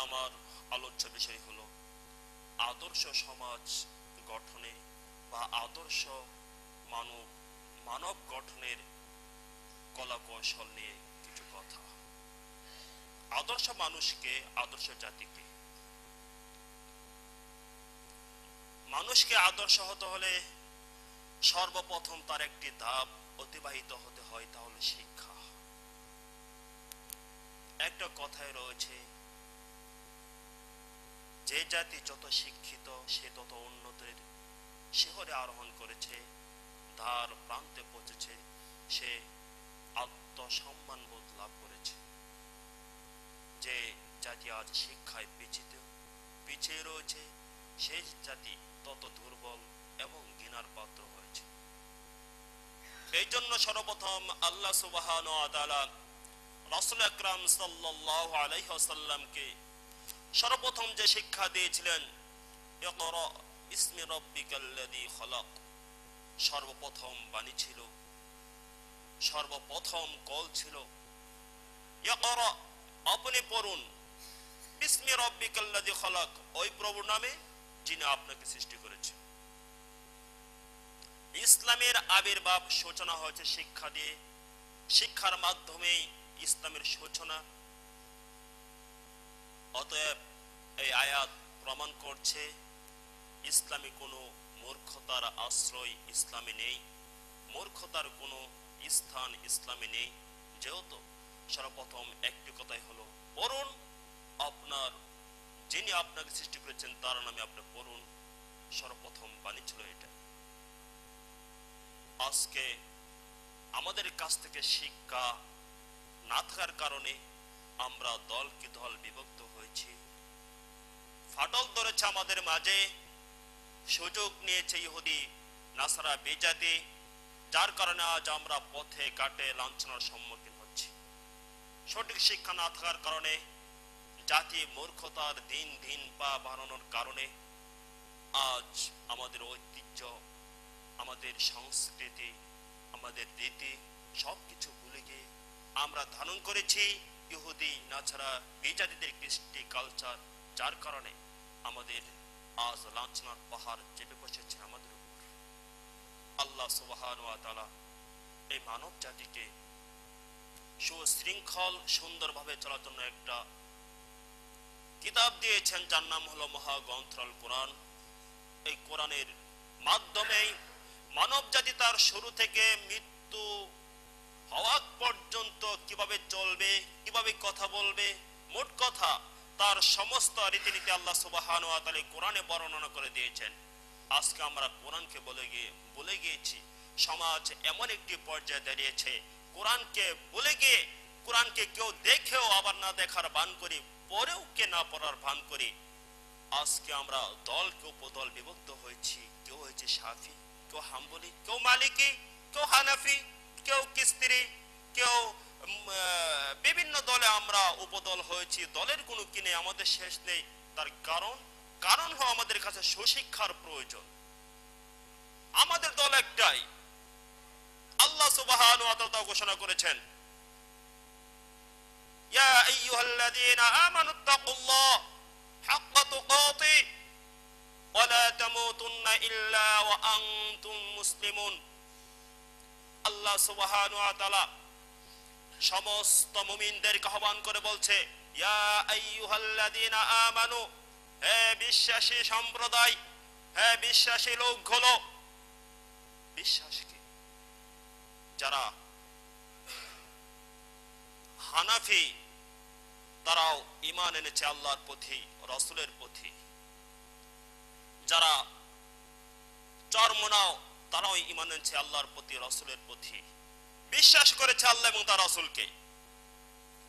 আমার আলোচ্য বিষয় হলো আদর্শ সমাজ গঠনে বা আদর্শ মানব গঠনের কলা কৌশল নিয়ে কিছু কথা। আদর্শ মানুষকে, আদর্শ জাতিকে, মানুষকে আদর্শ হতে হলে সর্বপ্রথম তার একটি ধাপ অতিবাহিত হতে হয়, তা হলো শিক্ষা। একটা কথায় রয়েছে, যে জাতি যত শিক্ষিত সে তত উন্নতির শিখরে আরোহণ করেছে, ধার প্রান্তে পৌঁছেছে, সে আত্মসম্মান বোধ লাভ করেছে। যে জাতি আজ শিক্ষায় পিছিয়ে রয়েছে, সেই জাতি তত দুর্বল এবং ঘৃণার পাত্র হয়েছে। এই জন্য সর্বপ্রথম আল্লাহ সুবহানাহু ওয়া তাআলা রাসূল আকরাম সাল্লাল্লাহু আলাইহি ওয়াসাল্লামকে সর্বপ্রথম যে শিক্ষা দিয়েছিলেন, ইকরা বিসমি রাব্বিকাল্লাযী খলাক, সর্বপ্রথম বাণী ছিল, সর্বপ্রথম কল ছিল ইকরা, আপনি পড়ুন, বিসমি রাব্বিকাল্লাযী খলাক, ওই প্রভুর নামে যিনি আপনাকে সৃষ্টি করেছেন। ইসলামের আবির্ভাব সূচনা হয়েছে শিক্ষা দিয়ে, শিক্ষার মাধ্যমেই ইসলামের সূচনা। অতএব এই আয়াত প্রমাণ করছে ইসলামে কোনো মূর্খতার আশ্রয় ইসলামে নেই, মূর্খতার কোনো স্থান ইসলামে নেই। যেহেতু সর্বপ্রথম একটি কথাই হলো পড়ুন, আপনার যিনি আপনাকে সৃষ্টি করেছেন তার নামে আপনি পড়ুন, সর্বপ্রথম বাণী ছিল এটা। আজকে আমাদের কাছ থেকে শিক্ষা না থাকার কারণে আমরা দল কি দল বিভক্ত হয়েছি, ফাটল ধরেছে আমাদের মাঝে, সুযোগ নিয়েছে ইহুদি নাসারা বেজাতি, যার কারণে আজ আমরা পথে ঘাটে লাঞ্ছনার সম্মুখীন হচ্ছি। সঠিক শিক্ষা না থাকার কারণে, জাতি মূর্খতার দিন দিন পা বাড়ানোর কারণে আজ আমাদের ঐতিহ্য, আমাদের সংস্কৃতি, আমাদের রীতি সবকিছু ভুলে গিয়ে আমরা ধারণ করেছি ইহুদি নাছাড়া বেজাতিদের কৃষ্টি কালচার, যার কারণে আমাদের আজ লাঞ্ছনার পাহাড় চেপে বসেছে আমাদের উপর। আল্লাহ সুবহানাহু ওয়া তাআলা এই মানব জাতিকে সুশৃঙ্খল সুন্দরভাবে চলার জন্য একটা কিতাব দিয়েছেন, যার নাম হলো মহাগ্রন্থ আল কোরআন। এই কোরআনের মাধ্যমেই মানব জাতি তার শুরু থেকে মৃত্যু হওয়া পর্যন্ত কিভাবে চলবে, কিভাবে কথা বলবে, মোট কথা তার সমস্ত রীতিনীতি আল্লাহ সুবহানাহু ওয়া তাআলা কোরআনে বর্ণনা করে দিয়েছেন। আজকে আমরা কোরআনকে বলে গিয়েছি। সমাজ এমন একটি পর্যায়ে দাঁড়িয়েছে, কোরআনকে বলে গিয়ে কোরআনকে কেউ দেখেও আবার না দেখার ভান করি, পরেও কে না পড়ার ভান করি। আজকে আমরা দলকে উপদল বিভক্ত হয়েছি। কেউ হয়েছে শাফি, কেউ হাম্বলি, কেউ মালিকি, কেউ হানাফি, কেউ কিস্তিরি, কেউ বিভিন্ন দলে আমরা উপদল হয়েছি। দলের কোনো কিনে আমাদের শেষ নেই। তার কারণ হলো আমাদের কাছে সুশিক্ষার প্রয়োজন। আমাদের দল একটাই, আল্লাহ সুবহানাহু ওয়া তাআলা ঘোষণা করেছেন, ইয়া আইয়ুহাল্লাযীনা আমানুত্তাকুল্লাহ হাক্কা তুকাতি ওয়া লা তামুতুন্না ইল্লা ওয়া আনতুম মুসলিমুন। আল্লাহ সুবহানাহু ওয়া তাআলা সমস্ত মুমিনদেরকে আহ্বান করে বলছে, ইয়া আইয়ুহাল্লাযীনা আমানু, হে বিশ্বাসী সম্প্রদায়, হে বিশ্বাসী লোকগুলো। বিশ্বাস কি? যারা হানাফি তারাও ঈমান এনেছে আল্লাহর প্রতি, রাসূলের প্রতি। যারা চরমনাও তারাও ঈমান এনেছে আল্লাহর প্রতি, রাসূলের প্রতি, বিশ্বাস করেছে আল্লাহ এবং তার রাসূলকে।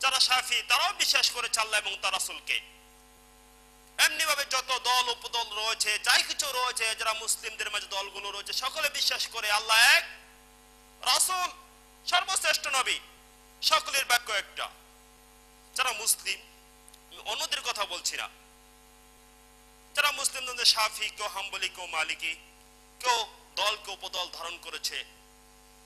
যারা শাফি তারাও বিশ্বাস করেছে আল্লাহ এবং তার রাসূলকে। এমনি ভাবে যত দল উপদল রয়েছে, যাই কিছু রয়েছে, যারা মুসলিমদের মাঝে দলগুলো রয়েছে, সকলে বিশ্বাস করে আল্লাহ এক, রাসূল সর্বশ্রেষ্ঠ নবী, সকলের বাক্য একটা। যারা মুসলিম, অন্যদের কথা বলছি না, যারা মুসলিমদের শাফি, কেউ হাম্বলি, কেউ মালিকি, কেউ দলকে উপদল ধারণ করেছে,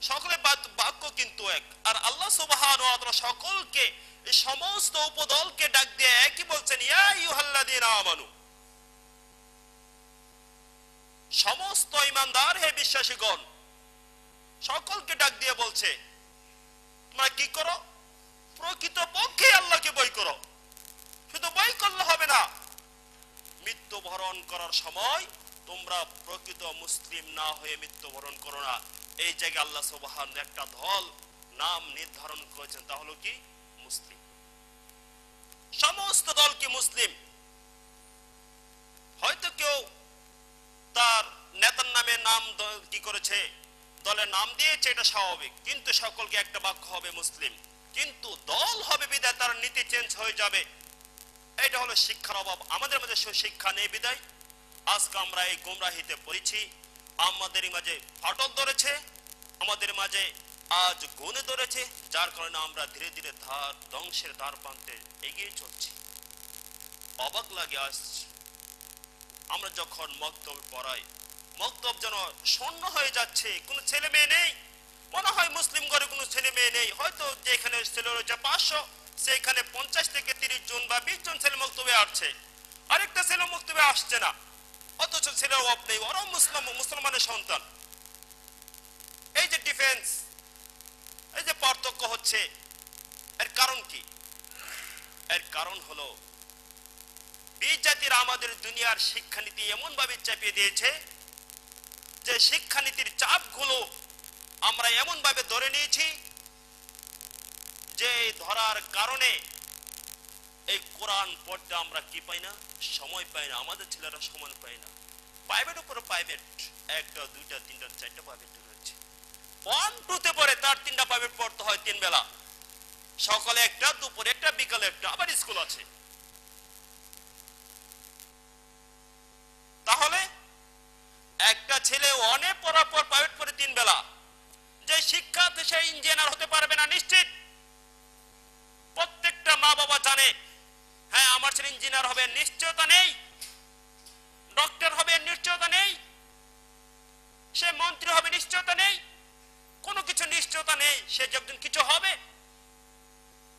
সকলে বাক্য কিন্তু এক। আর আল্লাহ সুবহানাহু ওয়া তাআলা সকলকে, এই সমস্ত উপদলকে ডাক দিয়ে একই বলছেন, ইয়া আইয়ুহাল্লাযীনা আমানু, সমস্ত ঈমানদার হে বিশ্বাসীগণ, সকলকে ডাক দিয়ে বলছে তোমরা কি করো? প্রকৃতপক্ষে আল্লাহকে ভয় করো। শুধু ভয় করলে হবে না, মৃত্যুবরণ করার সময় তোমরা প্রকৃত মুসলিম না হয়ে মৃত্যুবরণ করো না। এই জায়গায় আল্লাহ সুবহান একটা দল নাম নির্ধারণ করেছেন, তা হলো কি? মুসলিম। সমস্ত দল কি মুসলিম? হয়তো কেউ তার নেতার নামে নাম কি করেছে, দলের নাম দিয়েছে, এটা স্বাভাবিক, কিন্তু সকলকে একটা বাক্য হবে মুসলিম। কিন্তু দল হবে বিদায় তার নীতি চেঞ্জ হয়ে যাবে। এটা হলো শিক্ষার অভাব। আমাদের মাঝে শিক্ষা নেই বিদায় আজকে আমরা এই গোমরাহিতে পড়েছি। আমাদের মাঝে ফাটল ধরেছে, আমাদের মাঝে আজ গুণে ধরেছে, যার কারণে আমরা ধীরে ধীরে ধ্বংসের দ্বার প্রান্তে এগিয়ে চলছি। অবাক লাগে আসছে, আমরা যখন মক্তব পড়াই, মক্তব যেন শূন্য হয়ে যাচ্ছে, কোনো ছেলে মেয়ে নেই। মনে হয় মুসলিম ঘরে কোনো ছেলে মেয়ে নেই। হয়তো যেখানে ছেলে রয়েছে 500, সেখানে 50 থেকে 30 জন বা 20 জন ছেলে মক্তবে আসছে, আরেকটা ছেলে মক্তবে আসছে না। অথচ ছেলের অভাব নেই, ওরাও মুসলমানের সন্তান। এই যে ডিফারেন্স, এই যে পার্থক্য হচ্ছে, এর কারণ কি? এর কারণ হলো বিজাতিরা আমাদের দুনিয়ার শিক্ষানীতি এমন ভাবে চাপিয়ে দিয়েছে যে শিক্ষানীতির চাপগুলো আমরা এমন ভাবে ধরে নিয়েছি যে ধরার কারণে এই কোরআন পড়তে আমরা কি পাই না? সময় পাই না। আমাদের ছেলেরা সময় পায় না। প্রাইভেট উপরে প্রাইভেট, একটা দুইটা তিনটা চারটা প্রাইভেট রয়েছে। 1 2 তে পড়ে তার 3টা প্রাইভেট পড়তে হয় 3 বেলা, সকালে একটা, দুপুরে একটা, বিকালে একটা, আবার স্কুল আছে। তাহলে একটা ছেলে অনেক পড়ার পর প্রাইভেট পড়ে 3 বেলা, যে শিক্ষাতে সে ইঞ্জিনিয়ার হতে পারবে না নিশ্চিত। প্রত্যেকটা মা বাবা জানে, হ্যাঁ আমার ছেলে ইঞ্জিনিয়ার হবে, নিশ্চয়তা নেই। ডক্টর হবে, নিশ্চয়তা নেই। সে মন্ত্রী হবে, নিশ্চয়তা নেই। কোনো কিছু নিশ্চয়তা নেই সে যে একদিন কিছু হবে।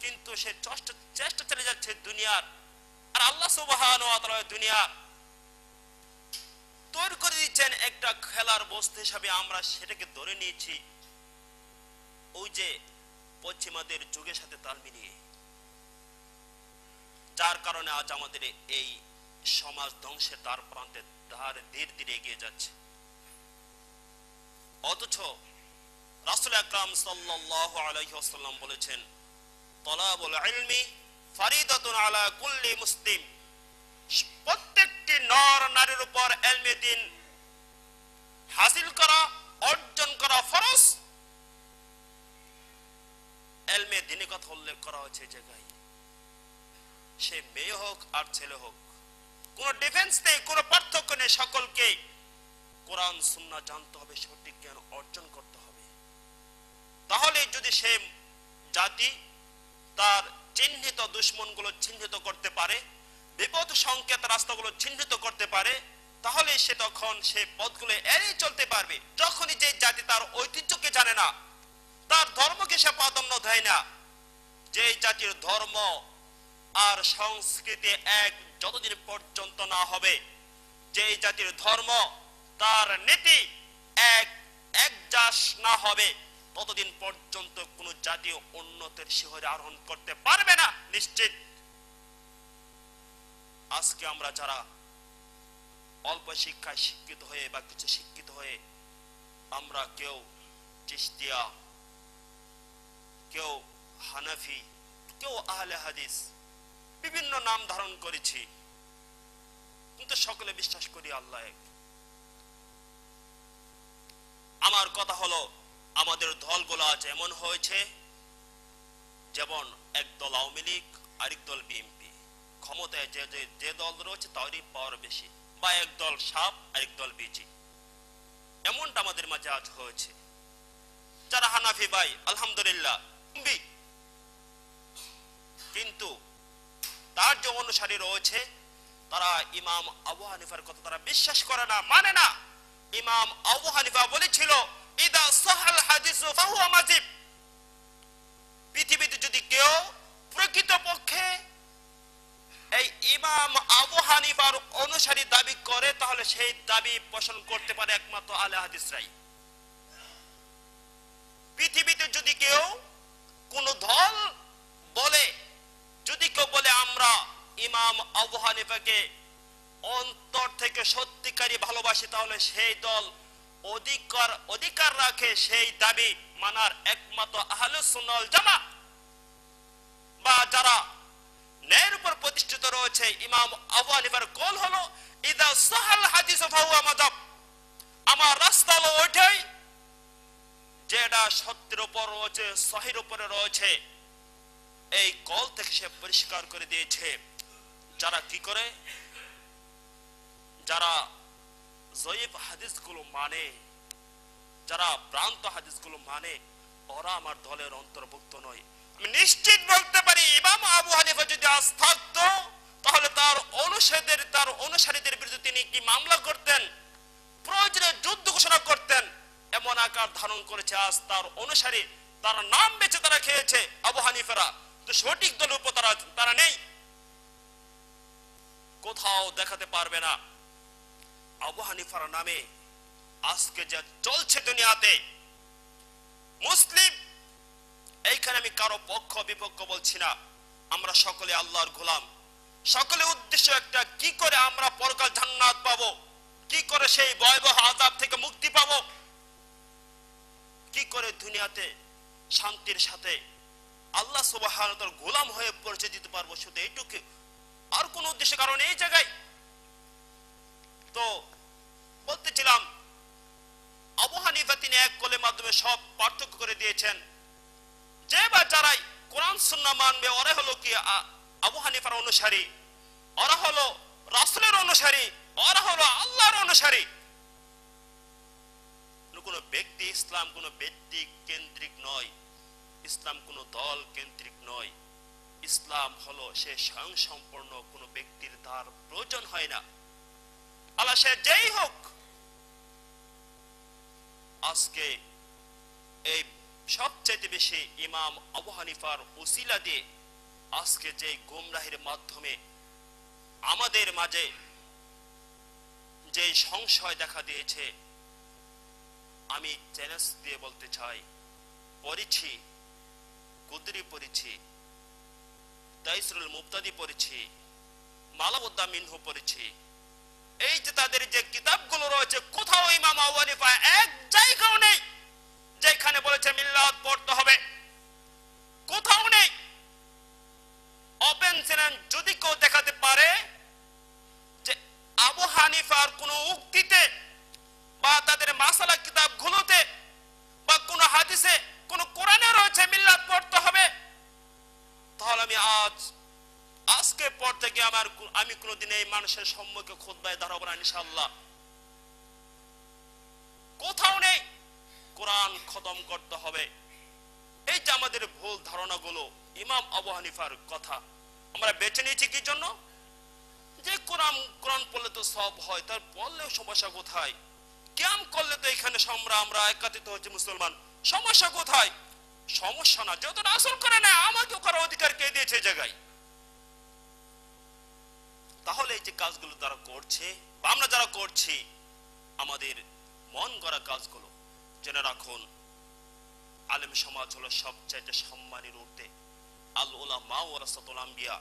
কিন্তু সে চেষ্টা চলে যাচ্ছে দুনিয়ার। আর আল্লাহ সুবহানাহু ওয়া তাআলা দুনিয়া তৈরি করে দিচ্ছেন একটা খেলার বস্তু হিসাবে। আমরা সেটাকে ধরে নিয়েছি ওই যে পশ্চিমাদের যুগের সাথে তাল মিলিয়ে, যার কারণে আজ আমাদের এই সমাজ ধ্বংসের দ্বার প্রান্তে ধীরে ধীরে এগিয়ে যাচ্ছে। অথচ রাসূল আকরাম সাল্লাল্লাহু আলাইহি ওয়াসাল্লাম বলেছেন, তলাবুল ইলমি ফারিদাতুন আলা কুল্লি মুসলিম, প্রত্যেকটি নর নারীর উপর ইলমে দ্বীন হাসিল করা, অর্জন করা ফরজ। ইলমে দ্বীনের কথা উল্লেখ করা হয়েছে জায়গায়, সে মেয়ে হোক আর ছেলে হোক, কোনো ডিফারেন্স নেই, কোনো পার্থক্য নেই। সকলকে কোরআন সুন্নাহ জানতে হবে, সঠিক জ্ঞান অর্জন করতে হবে। তাহলে যদি সে জাতি তার চিহ্নিত দুশমনগুলো চিহ্নিত করতে পারে, বিপদ সংকেত রাস্তাগুলো চিহ্নিত করতে পারে, তাহলে সে তখন সে পথগুলো এড়িয়ে চলতে পারবে। যখনই যে জাতি তার ঐতিহ্যকে জানে না, তার ধর্মকে সে প্রাধান্য দেয় না, যে জাতির ধর্ম আর সংস্কৃতি এক যতদিন পর্যন্ত না হবে, যে জাতির ধর্ম তার নীতি একজাস না হবে, ততদিন পর্যন্ত কোন জাতি উন্নতির শিখরে আরোহণ করতে পারবে না নিশ্চিত। আজকে আমরা যারা অল্প শিক্ষায় শিক্ষিত হয়ে বা কিছু শিক্ষিত হয়ে আমরা কেউ চিশতিয়া, কেউ হানাফি, কেউ আহলে হাদিস, বিভিন্ন নাম ধারণ করেছি, কিন্তু সকলে বিশ্বাস করি আল্লাহ এক। আমার কথা হলো, আমাদের দলগুলো আজ এমন হয়েছে যেমন একদল আওয়ামী লীগ, আরেক দল বিএনপি। ক্ষমতায় যে দল রয়েছে তারই পাওয়ার বেশি, বা একদল সাপ আরেক দল বিজি। এমনটা আমাদের মাঝে আজ হয়েছে। যারা হানাফি ভাই আলহামদুলিল্লাহ, কিন্তু তার যে অনুসারী রয়েছে তারা ইমাম আবু হানিফার কথা তারা বিশ্বাস করে না, মানে না। ইমাম আবু হানিফা বলেছিল, ইদা সাহাল হাদিসু ফাহুয়া মাযিব। পৃথিবীতে যদি কেউ প্রকৃতপক্ষে এই ইমাম আবু হানিফার অনুসারী দাবি করে তাহলে সেই দাবি পোষণ করতে পারে একমাত্র আহলে হাদিসরাই। পৃথিবীতে যদি কেউ কোন দল বলে, যদি কেউ বলে আমরা ইমাম আবু হানিফাকে অন্তর থেকে সত্যিকারী ভালোবাসি, তাহলে সেই দল অধিকার রাখে সেই দাবি মানার একমাত্র আহলুস সুন্নাহ ওয়াল জামাত, বা যারা ন্যায়ের উপর প্রতিষ্ঠিত রয়েছে। ইমাম আবু হানিফার কল হলো ইদা সাহাল হাদিসু ফাহুয়া মাযহাব, আমার রাস্তা হলো ওইটাই যেটা সত্যের উপর রয়েছে, সহির উপরে রয়েছে। এই কল থেকে সে পরিষ্কার করে দিয়েছে যারা কি করে, যারা জয়ীফ হাদিসগুলো মানে, যারা ভ্রান্ত হাদিসগুলো মানে, ওরা আমার দলের অন্তর্ভুক্ত নয়। আমি নিশ্চিত বলতে পারি ইমাম আবু হানিফা যদি আজ থাকতো তাহলে তার অনুসারীদের বিরুদ্ধে তিনি কি মামলা করতেন, প্রয়োজনে যুদ্ধ ঘোষণা করতেন। এমন আকার ধারণ করেছে আজ তার অনুসারী, তারা নাম বেঁচে তারা খেয়েছে আবু হানিফারা, তো সঠিক দলের উপর তারা নেই, কোথাও দেখাতে পারবে না। আবু হানিফার নামে আজকে যা চলছে দুনিয়াতে মুসলিম, এইখানে আমি কারো পক্ষ বিপক্ষ বলছি না, আমরা সকলে আল্লাহর গোলাম, সকলে উদ্দেশ্য একটা, কি করে আমরা পরকাল জান্নাত পাবো, কি করে সেই ভয়াবহ আযাব থেকে মুক্তি পাবো, কি করে দুনিয়াতে শান্তির সাথে আল্লাহ সুবহানাহু ওয়া তাআলার গোলাম হয়ে পরিচয় দিতে পারবো, শুধু এইটুকু, আর কোন উদ্দেশ্য কারণ এই জায়গায়। তো বলতেছিলাম আবু হানিফা তিনি এক কলের মাধ্যমে সব পার্থক্য করে দিয়েছেন। যে বা যারাই কোরআন সুন্নাহ মানবে ওরা হলো কি আবু হানিফার অনুসারী, ওরা হলো রাসূলের অনুসারী, ওরা হলো আল্লাহর অনুসারী। কোন ব্যক্তি, ইসলাম কোন ব্যক্তি কেন্দ্রিক নয়, ইসলাম কোন দল কেন্দ্রিক নয়, ইসলাম হলো সে স্বয়ং সম্পূর্ণ, কোন ব্যক্তির তার প্রয়োজন হয় না। আল্লাহ সে যেই হোক, আজকে এই সবচেয়ে বেশি ইমাম আবু হানিফার উসিলা দিয়ে আজকে যে গোমরাহির মাধ্যমে আমাদের মাঝে যে সংশয় দেখা দিয়েছে, আমি চ্যালেঞ্জ দিয়ে বলতে চাই, পড়েছি কুদরি পড়েছি, তাইসিরুল মুবতাদি পড়েছি, মালাবুদ্দা মিনহু পড়েছি, এই যে তাদের যে কিতাবগুলো রয়েছে কোথাও ইমাম আবু হানিফা এক জায়গাও নেই যেখানে বলেছে মিল্লাত পড়তে হবে, কোথাও নেই। ওপেন চ্যালেঞ্জ যদি কেউ দেখাতে পারে যে আবু হানিফার কোন উক্তিতে বা তাদের মাসালা কিতাবগুলোতে বা কোন হাদিসে কোন কোরআনে রয়েছে মিল্লাত পড়তে হবে, তাহলে আমি আজকে পর থেকে আমি কোনদিন এই মানুষের সম্মুখে খুতবায় দাঁড়াবো না ইনশাআল্লাহ। কোথাও নেই, কোরআন খতম করতে হবে। এই যে আমাদের ভুল ধারণাগুলো, ইমাম আবু হানিফার কথা আমরা বেছে নিয়েছি কি জন্য, যে কোরআন পড়লে তো সব হয়, তার পড়লেও সমস্যা কোথায়, কিয়াম করলে তো এখানে আমরা একত্রিত হচ্ছে মুসলমান, সমস্যা কোথায়? সমস্যা না, যত আসল করে না আমাকে করার অধিকার কে দিয়েছে জায়গায়। তাহলে এই যে কাজগুলো তারা করছে বা আমরা যারা করছি, আমাদের মন গড়া কাজগুলো জেনে রাখুন, আলেম সমাজ হলো সবচাইতে সম্মানের ঊর্ধ্বে। আল উলামা ওয়ারাসাতুল আম্বিয়া,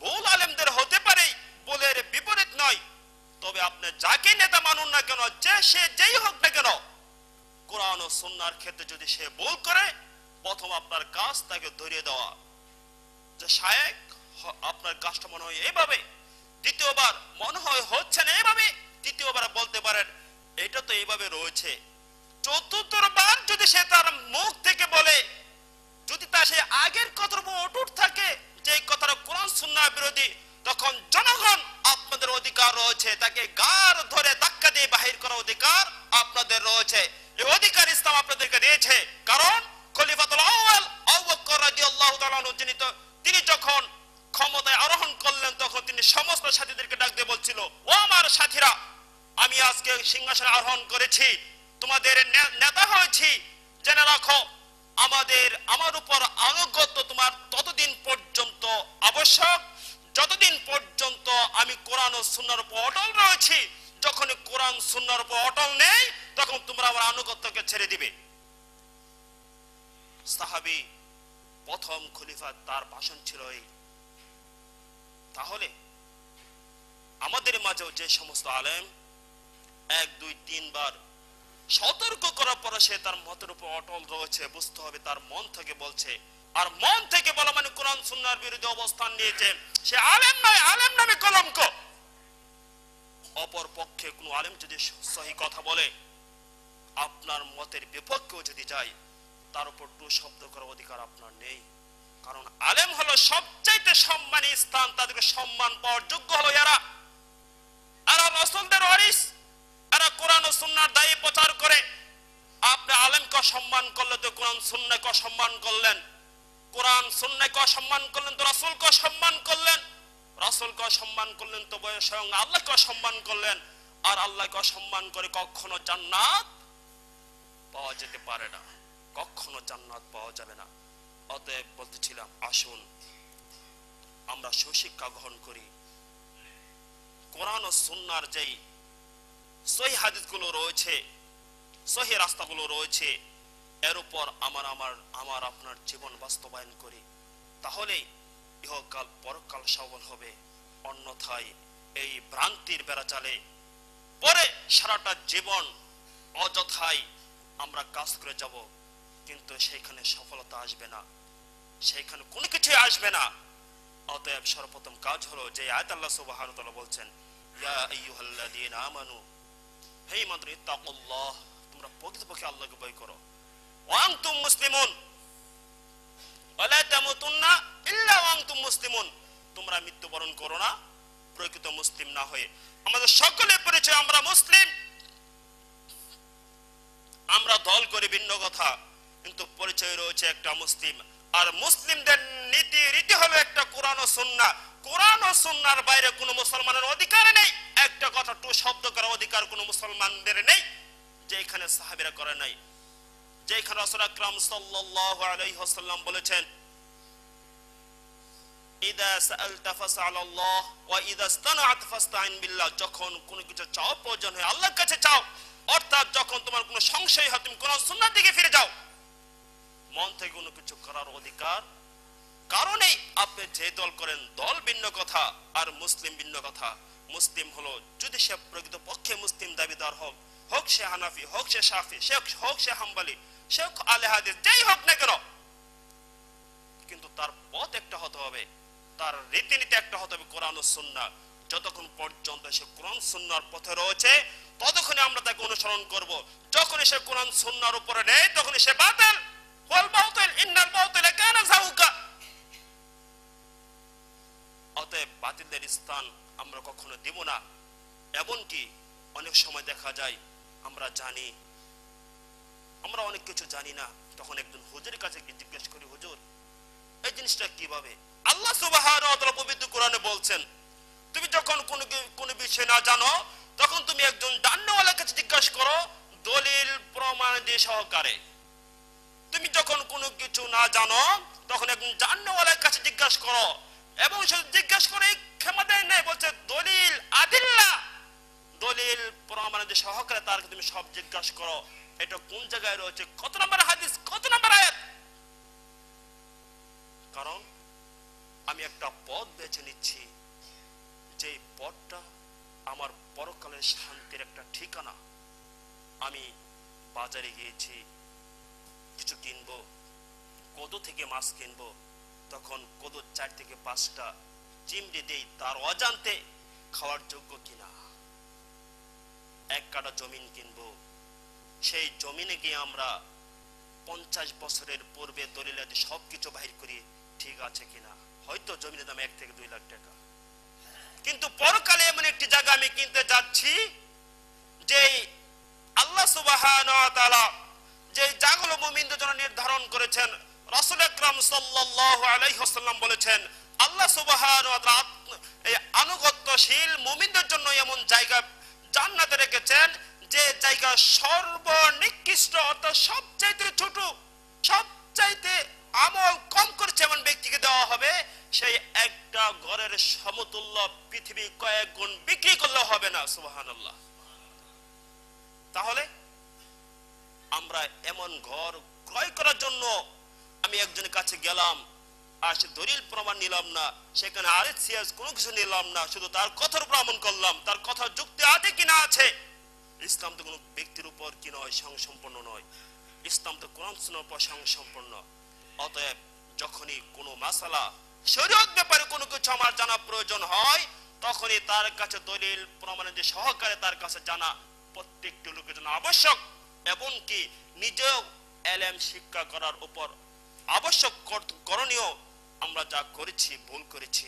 ভুল আলেমদের হতে পারে বলের বিপরীত নয়, তবে আপনি যাকে নেতা মানুন না কেন, সে যেই হোক না কেন, কোরআন ও সুন্নাহর ক্ষেত্রে যদি সে ভুল করে, প্রথম আপনার কাজ তাকে ধরিয়ে দেওয়া যে শায়েখ আপনার কাজটা মনে হয় এইভাবে, দ্বিতীয়বার মনে হয় হচ্ছে না এইভাবে, তৃতীয়বার বলতে পারেন এটা তো এইভাবে রয়েছে, চতুর্থবার যদি সে তার মুখ থেকে বলে, যদি তা সে আগের কথার উপর অটুট থাকে যে কথাটা কোরআন সুন্নাহ বিরোধী, তখন জনগণ আপনাদের অধিকার রয়েছে, তাকে গাড় ধরে ধাক্কা দিয়ে বাহির করার অধিকার আপনাদের রয়েছে। এই অধিকার ইসলাম আপনাদেরকে দিয়েছে, কারণ খলিফাতুল আউয়াল আবু বকর রাদিয়াল্লাহু তাআলা আনহু তিনি যখন ক্ষমতায় আরোহণ করলেন, তখন তিনি সমস্ত সাথীদেরকে ডাক দিয়ে বলছিল, ও আমার সাথীরা, আমি আজকে সিংহাসনে আরোহণ করেছি, তোমাদের নেতা হয়েছি, জেনে রাখো আমার উপর আনুগত্য তোমার ততদিন পর্যন্ত আবশ্যক যতদিন পর্যন্ত আমি কোরআন ও সুন্নাহর উপর অটল রয়েছি। যখন কোরআন সুন্নাহর উপর অটল নেই তখন তোমরা আমার আনুগত্যকে ছেড়ে দিবে। সাহাবী প্রথম খলিফা, তার ভাষণ ছিল এই। তাহলে আমাদের মাঝেও যে সমস্ত আলেম 1 2 3 বার সতর্ক করার পরে সে তার মতের উপর অটল রয়েছে, বুঝতে হবে তার মন থেকে বলছে। আর মন থেকে বলা মানে কোরআন সুন্নাহর বিরুদ্ধে অবস্থান নিয়েছে, সে আলেম নয়, আলেম নামে কলঙ্ক। অপর পক্ষে কোনো আলেম যদি সহি কথা বলে, আপনার মতের বিপক্ষেও যদি যায়, তার উপর টু শব্দ করার অধিকার আপনার নেই। কারণ আলেম হলো সবচাইতে সম্মানী স্থান, তাদেরকে সম্মান পাওয়ার যোগ্য হলো এরা রাসূলদের ওয়ারিস, এরা কোরআন ও সুন্নাহর দায়ী প্রচার করে। আপনি আলেমকে সম্মান করলে তো কোরআন সুন্নাহকে সম্মান করলেন, কোরআন সুন্নাহকে সম্মান করলেন তো রাসূলকে সম্মান করলেন, রাসূলকে সম্মান করলেন তো স্বয়ং আল্লাহকে সম্মান করলেন। আর আল্লাহকে সম্মান করে কখনো জান্নাত পাওয়া যেতে পারে না, কখনো জান্নাত পাওয়া যাবে না। অতএব বলতেছিলাম, আসুন আমরা সুশিক্ষা গ্রহণ করি। কোরআন ও সুন্নাহর যেই সহি হাদিসগুলো রয়েছে, সহি রাস্তাগুলো রয়েছে, এর উপর আমার আপনার জীবন বাস্তবায়ন করি, তাহলেই ইহকাল পরকাল সফল হবে। অন্যথায় এই ভ্রান্তির বেড়াজালে পরে সারাটা জীবন অযথাই আমরা কাজ করে যাব, কিন্তু সেইখানে সফলতা আসবে না, সেইখানে কোনো কিছুই আসবে না। অতএব সর্বপ্রথম কাজ হলো যে আয়াত আল্লাহ সুবহানাহু ওয়া তাআলা বলছেন, ইয়া আইয়ুহাল্লাযীনা আমানু, হে ঈমানদার, ইত্তাকুল্লাহ, তোমরা প্রকৃতপক্ষে আল্লাহকে ভয় করো। ওয়া আনতুম মুসলিমুন ওয়া লা তামুতুন্না ইল্লা ওয়া আনতুম মুসলিমুন, তোমরা মৃত্যুবরণ করো না প্রকৃত মুসলিম না হয়ে। আমাদের সকলের পরিচয় আমরা মুসলিম। আমরা দল করে ভিন্ন কথা, কিন্তু পরিচয় রয়েছে একটা মুসলিম। আর মুসলিমদের নীতি রীতি হলো একটা কোরআন ও সুন্নাহ। কোরআন ও সুন্নাহর বাইরে কোনো মুসলমানের অধিকার নেই। একটা কথা টু শব্দ করার অধিকার কোনো মুসলমানদের নেই, যেখানে সাহাবীরা করে নাই, যেখানে রাসূল আকরাম সাল্লাল্লাহু আলাইহি ওয়াসাল্লাম বলেছেন, ইদা সাআলতা ফাসআলাল্লাহ ওয়া ইদা ইসতানআত ফাস্তাইন বিল্লাহ, যখন কোনো কিছু চাও প্রয়োজন হয় আল্লাহর কাছে চাও। অর্থাৎ যখন তোমার কোনো সংশয় হয় তুমি কোরআন সুন্নাহর দিকে ফিরে যাও। মন থেকে কোনো কিছু করার অধিকার কারণেই আপনি যে দল করেন, দল ভিন্ন কথা আর মুসলিম ভিন্ন কথা। মুসলিম হলো যদি সে প্রকৃত পক্ষে মুসলিম দাবিদার হোক সে হানাফি, হোক সে শাফি, হোক সে হাম্বলি, সে আহলে হাদিস, যেই হোক না কেন, কিন্তু তার পথ একটা হতে হবে, তার রীতিনীতি একটা হতে হবে কোরআন ও সুন্নাহ। যতক্ষণ পর্যন্ত সে কোরআন সুন্নাহর পথে রয়েছে ততক্ষণই আমরা তাকে অনুসরণ করব। যখন সে কোরআন সুন্নাহর উপরে নেই তখন সে বাতিল। ওয়াল বাতিল ইন্নাল বাতিলা কানা যাহুকা। অতএব বাতিলদের স্থান আমরা কখনো দেব না। এমনকি অনেক সময় দেখা যায় আমরা জানি, আমরা অনেক কিছু জানি না, তখন একজন হুজুরের কাছে গিয়ে জিজ্ঞেস করি, হুজুর এই জিনিসটা কিভাবে? আল্লাহ সুবহানাহু ওয়া তাআলা পবিত্র কোরআনে বলছেন, তুমি যখন কোনো বিষয় না জানো তখন তুমি একজন জান্নাওয়ালার কাছে জিজ্ঞাসা করো দলিল প্রমাণ দিয়ে সহকারে। তুমি যখন কোনো কিছু না জানো তখন একজন জান্নাওয়ালার কাছে জিজ্ঞাসা করো, এবং সে জিজ্ঞাসা করে ক্ষমা দেয় নাই, বলছে দলিল আদিল্লা, দলিল প্রমাণ দিয়ে সহকারে তার তুমি সব জিজ্ঞাসা করো এটা কোন জায়গায় রয়েছে, কত নম্বর হাদিস, কত নম্বর আয়াত। কারণ আমি একটা পথ বেছে নিচ্ছি, যে পথটা আমার পরকালের শান্তির একটা ঠিকানা। আমি বাজারে গিয়েছি কিছু কিনবো, কদু থেকে মাছ কিনবো, তখন কদু 4 থেকে 5টা চিমড়ি দেই, তার অজান্তে খাওয়ার যোগ্য কিনা। 1 কাঠা জমিন কিনবো, সেই জমিনে গিয়ে আমরা 50 বছরের পূর্বে দলিল আদি সবকিছু বাহির করি, ঠিক আছে কিনা। হয়তো জমিনের দাম 1 থেকে 2 লাখ টাকা, কিন্তু পরকালে এমন একটি জায়গা আমি কিনতে যাচ্ছি যে আল্লাহ সুবহানাহু ওয়া তাআলা যে জায়গাগুলো মুমিনদের জন্য নির্ধারণ করেছেন, রাসূল আকরাম সাল্লাল্লাহু আলাইহি ওয়াসাল্লাম বলেছেন, আল্লাহ সুবহানাহু ওয়া তাআলা এই আনুগত্যশীল মুমিনদের জন্য এমন জায়গা জান্নাতে রেখেছেন যে জায়গা সর্বনিকৃষ্ট অর্থাৎ সবচাইতে ছোট, সবচাইতে আমল কম করেছে এমন ব্যক্তিকে দেওয়া হবে, সেই একটা ঘরের সমতুল্য পৃথিবী কয়েক গুণ বিক্রি করলে হবে না। সুবহানাল্লাহ। তাহলে আমরা এমন ঘর ক্রয় করার জন্য আমি একজনের কাছে গেলাম, আর সে দলিল প্রমাণ নিলাম না, সেখানে আরএসিএস কোনো কিছু নিলাম না, শুধু তার কথার উপর আমল করলাম, তার কথা যুক্তি আছে কিনা আছে। ইসলাম তো কোনো ব্যক্তির উপর কি নয়, সংসম্পন্ন নয়। ইসলাম তো কোরআন সুন্নাহর উপর সংসম্পন্ন। অতএব যখনই কোনো মাসালা শরীয়ত ব্যাপারে কোনো কিছু আমার জানা প্রয়োজন হয়, তখনই তার কাছে দলিল প্রমাণের যে সহকারে তার কাছে জানা প্রত্যেকটি লোকের জন্য আবশ্যক। এমনকি নিজেও এলেম শিক্ষা করার উপর আবশ্যক করণীয়। আমরা যা করেছি, ভুল করেছি,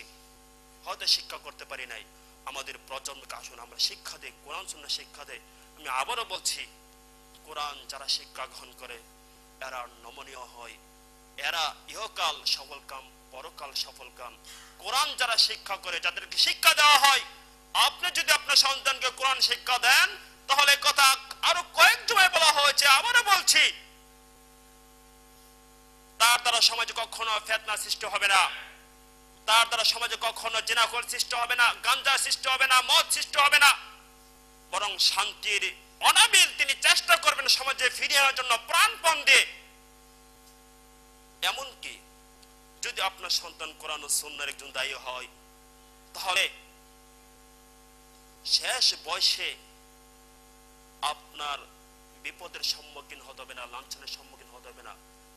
হয়তো শিক্ষা করতে পারি নাই, আমাদের প্রজন্মকে আসুন আমরা শিক্ষা দেই, কোরআন সুন্নাহ শিক্ষা দেই। আমি আবারও বলছি, কোরআন যারা শিক্ষা গ্রহণ করে এরা নমনীয় হয়, এরা ইহকাল সফল কাম, পরকাল সফল কাম। কোরআন যারা শিক্ষা করে, যাদেরকে শিক্ষা দেওয়া হয়, আপনি যদি আপনার সন্তানকে কোরআন শিক্ষা দেন, তাহলে কথা আরো কয়েক জমায় বলা হয়েছে, আবারও বলছি, তার দ্বারা সমাজে কখনো ফিতনা সৃষ্টি হবে না, তার দ্বারা সমাজে কখনো জিনাখোর সৃষ্টি হবে না, গাঞ্জা সৃষ্টি হবে না, মদ সৃষ্টি হবে না, বরং শান্তির অনাবিল তিনি চেষ্টা করবেন সমাজে ফিরিয়ে আনার জন্য প্রাণপণ দিয়ে। এমনকি যদি আপনার সন্তান কোরআন ও সুন্নাহর একজন দায়ী হয়, তাহলে শেষ বয়সে আপনার বিপদের সম্মুখীন হতে হবে না, লাঞ্ছনের সম্মুখীন হতে হবে না,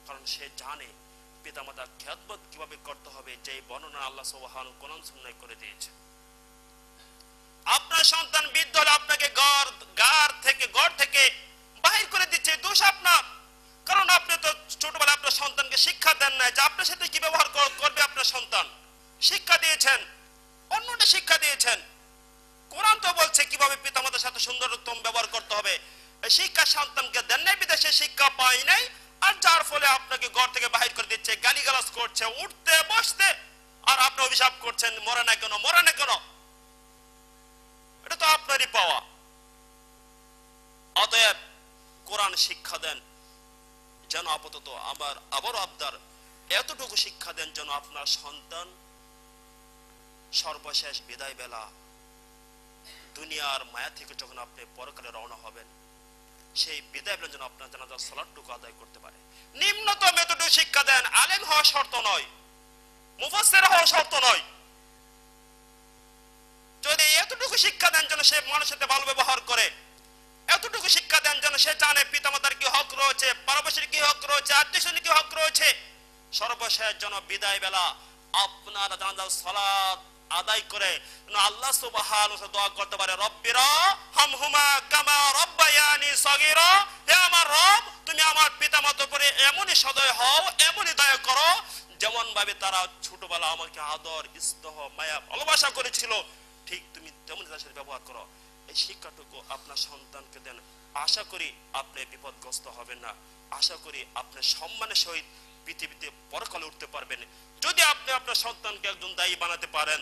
কারণ সে জানে পিতামাতার খেদমত কিভাবে করতে হবে, যে বর্ণনা আল্লাহ সুবহানাহু কোরআন সুন্নাহয় করে দিয়েছে। আপনার সন্তান বৃদ্ধ হলে আপনাকে ঘর থেকে বাহির করে দিচ্ছে, দোষ আপনার। কারণ আপনি তো ছোটবেলায় আপনার সন্তানকে শিক্ষা দেন না যে আপনার সাথে কি ব্যবহার করবে আপনার সন্তান। শিক্ষা দিয়েছেন, অন্যটা শিক্ষা দিয়েছেন। কোরআন তো বলছে কিভাবে পিতামাতার সাথে সুন্দরতম ব্যবহার করতে হবে। এই শিক্ষা সন্তানকে দেন নাই, বিদেশে শিক্ষা পাই নাই, আর যার ফলে আপনাকে ঘর থেকে বাহির করে দিচ্ছে, গালিগালাজ করছে, উঠতে বসতে, আর আপনি অভিশাপ করছেন, মরে না কেন, মরে না কেন। এটা তো আপনারই পাওয়া। অতএব কোরআন শিক্ষা দেন, যেন আপাতত আমার আবারও আবদার, এতটুকু শিক্ষা দেন যেন আপনার সন্তান সর্বশেষ বিদায় বেলা দুনিয়ার মায়া থেকে যখন আপনি পরকালে রওনা হবেন, সেই বিদায় বেলা যেন আপনার জানাজার সালাতটুকু আদায় করতে পারে। নিম্নতম এতটুকু শিক্ষা দেন। আলেম হওয়া শর্ত নয়, মুফাসসির হওয়া শর্ত নয়। যদি এতটুকু শিক্ষা দেন যেন সে মানুষের সাথে ভালো ব্যবহার করে, এতটুকু শিক্ষা দেন যেন সে জানে পিতামাতার কি হক রয়েছে, পারবশীর কি হক রয়েছে, আত্মীয়স্বজনের কি হক রয়েছে, সর্বশেষ যেন বিদায় বেলা আপনার জানাজার সালাত আদায় করে আল্লাহ সুবহানাহু ওয়া তাআলা দোয়া করতে পারে, রব্বিরা হামহুমা কামা রব্বায়ানি সগীরা। হে আমার রব, তুমি আমার পিতামাতার উপরে এমনই সদয় হও, এমনই দয়া করো, যেমন ভাবে তারা ছোটবেলা আমাকে আদর, স্নেহ, মায়া, ভালোবাসা করেছিল, ঠিক তুমি তেমন তাদের সাথে ব্যবহার করো। এই শিক্ষাটুকু আপনার সন্তানকে দেন। আশা করি আপনি বিপদগ্রস্ত হবেন না, আশা করি আপনি সম্মানের সহিত পৃথিবীতে পরকালে উঠতে পারবেন। যদি আপনি আপনার সন্তানকে একজন দায়ী বানাতে পারেন,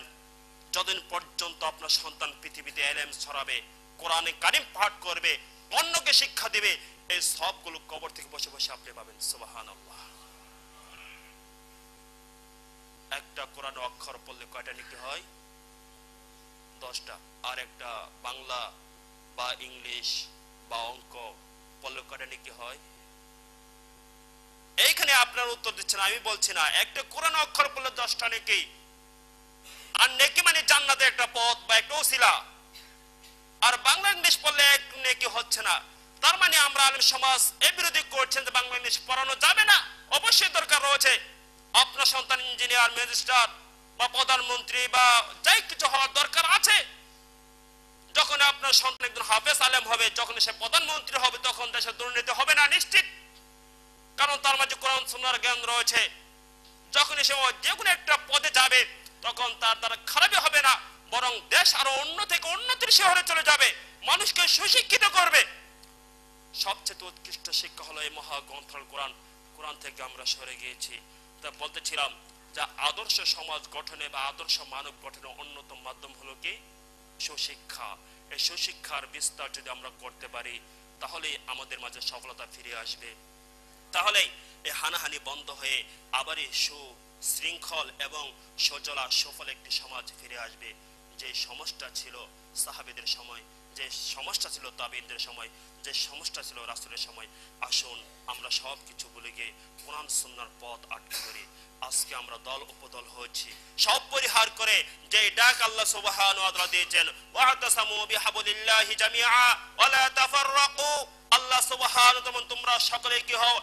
যতদিন পর্যন্ত আপনার সন্তান পৃথিবীতে ইলম ছড়াবে, কোরআনে কারিম পাঠ করবে, অন্যকে শিক্ষা দেবে, এই সবগুলো কবর থেকে বসে বসে আপনি পাবেন। সুবহানাল্লাহ। একটা কোরআন অক্ষর পড়লে কয়টা নেকি হয়? 10টা। আর একটা বাংলা বা ইংলিশ বা অঙ্ক পড়লে কয়টা নেকি হয়? এইখানে আপনার উত্তর দিচ্ছেন, আমি বলছি না। একটা কোরআন অক্ষর পড়লে 10টা নেকি। আর নেকি মানে জান্নাতের একটা পথ বা একটা ওসিলা। আর বাংলা ইংলিশ পড়লে এক নেকি হচ্ছে না। তার মানে আমরা আলেম সমাজ এই বিরোধী করছেন যে বাংলা ইংলিশ পড়ানো যাবে না। অবশ্যই দরকার রয়েছে। আপনার সন্তান ইঞ্জিনিয়ার, ম্যাজিস্ট্রেট বা প্রধানমন্ত্রী বা যাই কিছু হওয়ার দরকার আছে। যখন আপনার সন্তান একজন হাফেজ আলেম হবে, যখন সে প্রধানমন্ত্রী হবে, তখন দেশে দুর্নীতি হবে না নিশ্চিত, কারণ তার মাঝে কোরআন সুন্নাহর জ্ঞান রয়েছে। যখন সে যে কোনো একটা পদে যাবে, তখন তার দ্বারা খারাপই হবে না, বরং দেশ আরো উন্নত থেকে উন্নতির শহরে চলে যাবে, মানুষকে সুশিক্ষিত করবে। সবচেয়ে উৎকৃষ্ট শিক্ষা হলো এই মহাগ্রন্থ কোরআন। কোরআন থেকে আমরা সরে গিয়েছি। তা বলতেছিলাম যে আদর্শ সমাজ গঠনে বা আদর্শ মানব গঠনের অন্যতম মাধ্যম হলো কি? সুশিক্ষা, এই সুশিক্ষার বিস্তার যদি আমরা করতে পারি তাহলে আমাদের মাঝে সফলতা ফিরে আসবে। তাহলে এই হানাহানি বন্ধ হয়ে আবারই সুশৃঙ্খল এবং সজলা সফল একটি সমাজ ফিরে আসবে। যে সমস্যা ছিল সাহাবীদের সময়, যে সমস্যা ছিল তাবিঈনদের সময়, যে সমস্যা ছিল রাসূলের সময়, আসুন আমরা সব কিছু ভুলে গিয়ে কোরআন সুন্নাহর পথ আটকে ধরি। আজকে আমরা দল উপদল হয়েছি, সব পরিহার করে যে ডাক আল্লাহ সুবহানাহু ওয়া তাআলা দিয়েছেন, ওয়াতাসামু বিহাবলিল্লাহি জামিআ ওয়া লা তাফাররাকু, আল্লাহ সুবহানাহু ওয়া তাআলা তোমরা সকলে কি হও,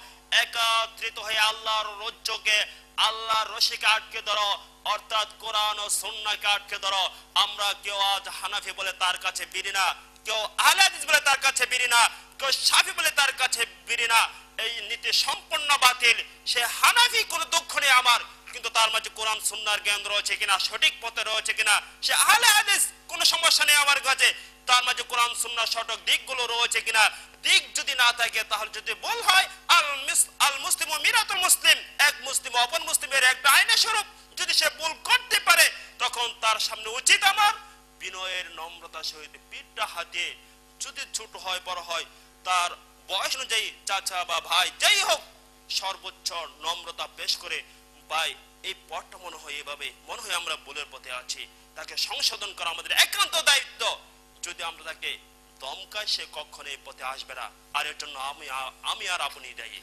একত্রিত হয়ে আল্লাহর রজ্জুকে, আল্লাহর রশিকে আটকে ধরো, অর্থাৎ কোরআন ও সুন্নাহকে আটকে ধরো। আমরা কেউ আজ হানাফি বলে তার কাছে বিরি না, কেউ আহলে হাদিস বলে তার কাছে বিরি না, কেউ শাফি বলে তার কাছে বিরি না। এই নীতি সম্পূর্ণ বাতিল। সে হানাফি কোনো দুঃখ নেই আমার, কিন্তু তার মাঝে কোরআন সুন্নাহর জ্ঞান রয়েছে কিনা, সঠিক পথে রয়েছে কিনা। সে আহলে হাদিস, কোনো সমস্যা নেই আমার কাছে, তার মাঝে কোরআন সুন্নাহর সঠিক দিকগুলো রয়েছে কিনা। দিক যদি না থাকে, তাহলে যদি বল হয় আল মুসলিমু মিরাতুল মুসলিম, এক মুসলিম অপর মুসলিমের একটা আয়না স্বরূপ, যদি সে ভুল করতে পারে তখন তার সামনে উচিত আমার বিনয়ের নম্রতা সহিত পিঠটা হাতিয়ে, যদি ছোট হয় বড় হয় তার বয়স অনুযায়ী চাচা বা ভাই যাই হোক, সর্বোচ্চ নম্রতা পেশ করে, ভাই এই পথটা মনে হয় এভাবে, মনে হয় আমরা ভুলের পথে আছি, তাকে সংশোধন করা আমাদের একান্ত দায়িত্ব। যদি আমরা তাকে দমকায়, সে কখনো এই পথে আসবে না, আর এর জন্য আমি আর আপনি দায়ী।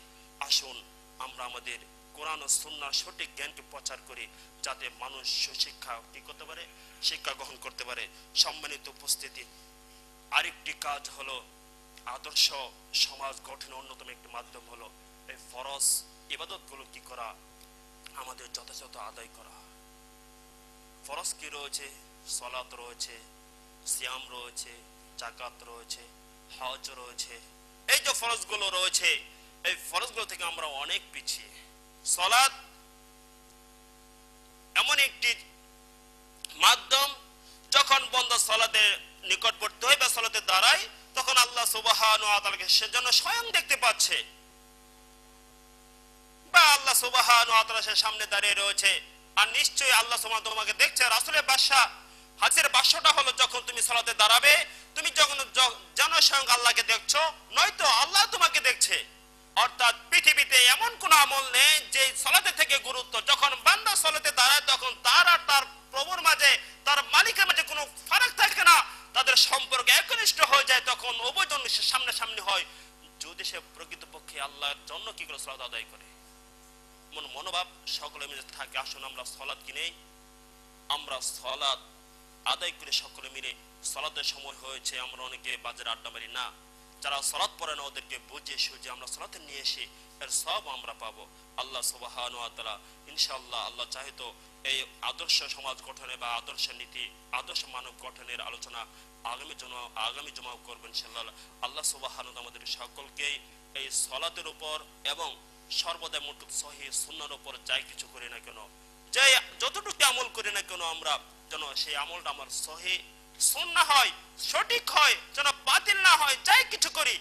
আসুন আমরা আমাদের কোরআন ও সুন্নাহর সঠিক জ্ঞানকে প্রচার করি, যাতে মানুষ সুশিক্ষা কি করতে পারে, শিক্ষা গ্রহণ করতে পারে। সম্মানিত উপস্থিতি, আরেকটি কাজ হলো আদর্শ সমাজ গঠনের অন্যতম একটি মাধ্যম হলো এই ফরজ ইবাদতগুলো কি করা, আমাদের যথাযথ আদায় করা। ফরজ কি রয়েছে? সালাত রয়েছে, সিয়াম রয়েছে, যাকাত রয়েছে, হজ রয়েছে। এই যে ফরজগুলো রয়েছে, এই ফরজগুলো থেকে আমরা অনেক পিছিয়ে। সালাত এমন একটি মাধ্যম, যখন বান্দা সালাতের নিকটবর্তী হয় বা সালাতে দাঁড়ায়, তখন আল্লাহ সুবহানাহু ওয়া তাআলাকে সেজন্য স্বয়ং দেখতে পাচ্ছে, বা আল্লাহ সুবহানাহু ওয়া তাআলা সে সামনে দাঁড়িয়ে রয়েছে। আর নিশ্চয়ই আল্লাহ সুবহানাহু ওয়া তাআলা তোমাকে দেখছে। রাসূলের ভাষা, হাদিসের ভাষ্যটা হলো, যখন তুমি সালাতে দাঁড়াবে, তুমি যখন জানো স্বয়ং আল্লাহকে দেখছো, নয়তো আল্লাহ তোমাকে দেখছে। অর্থাৎ পৃথিবীতে এমন কোন আমল নেই যে সালাতে থেকে গুরুত্ব। যখন বান্দা সালাতে দাঁড়ায়, তখন তার আর তার প্রভুর মাঝে, তার মালিকের মাঝে কোনো ফারাক থাকে না, তাদের সম্পর্ক একনিষ্ঠ হয়ে যায়। তখন উভয়জন সামনাসামনি হয়, যদি সে প্রকৃতপক্ষে আল্লাহর জন্য কি করে সালাত আদায় করে। মনোভাব সকলে মিলে থাকে। আসুন আমরা সালাত কিনে, আমরা সালাত আদায় করে সকলে মিলে। সালাতের সময় হয়েছে, আমরা অনেকে বাজারে আড্ডা মারি না। যারা সালাত পড়ে না, ওদেরকে বুঝিয়ে সুঝিয়ে আমরা সালাতে নিয়ে এসে এর সব আমরা পাবো। আল্লাহ সুবহানাহু ওয়া তাআলা ইনশাআল্লাহ, আল্লাহ চাইতো এই আদর্শ সমাজ গঠনে বা আদর্শ নীতি, আদর্শ মানব গঠনের আলোচনা আগামী জমা করবেন ইনশাআল্লাহ। আল্লাহ সুবহানাহু ওয়া তাআলা আমাদের সকলকে এই সালাতের উপর এবং সর্বদা মুঠুক সহিহ সুন্নাহর উপর যাই কিছু করি না কেন, যে যতটুকু আমল করি না কেন, আমরা যেন সেই আমলটা আমার সহিহ সুন্নাহ হয়, সঠিক হয়, যেন বাতিল না হয়। যাই কিছু করি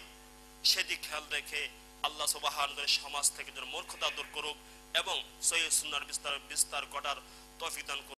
সেদিক খেয়াল রেখে আল্লাহ সুবহানাহু ওয়া তাআলা সমাজ থেকে যেন মূর্খতা দূর করুক এবং সহিহ সুন্নাহর বিস্তার ঘটার তৌফিক দান করুক।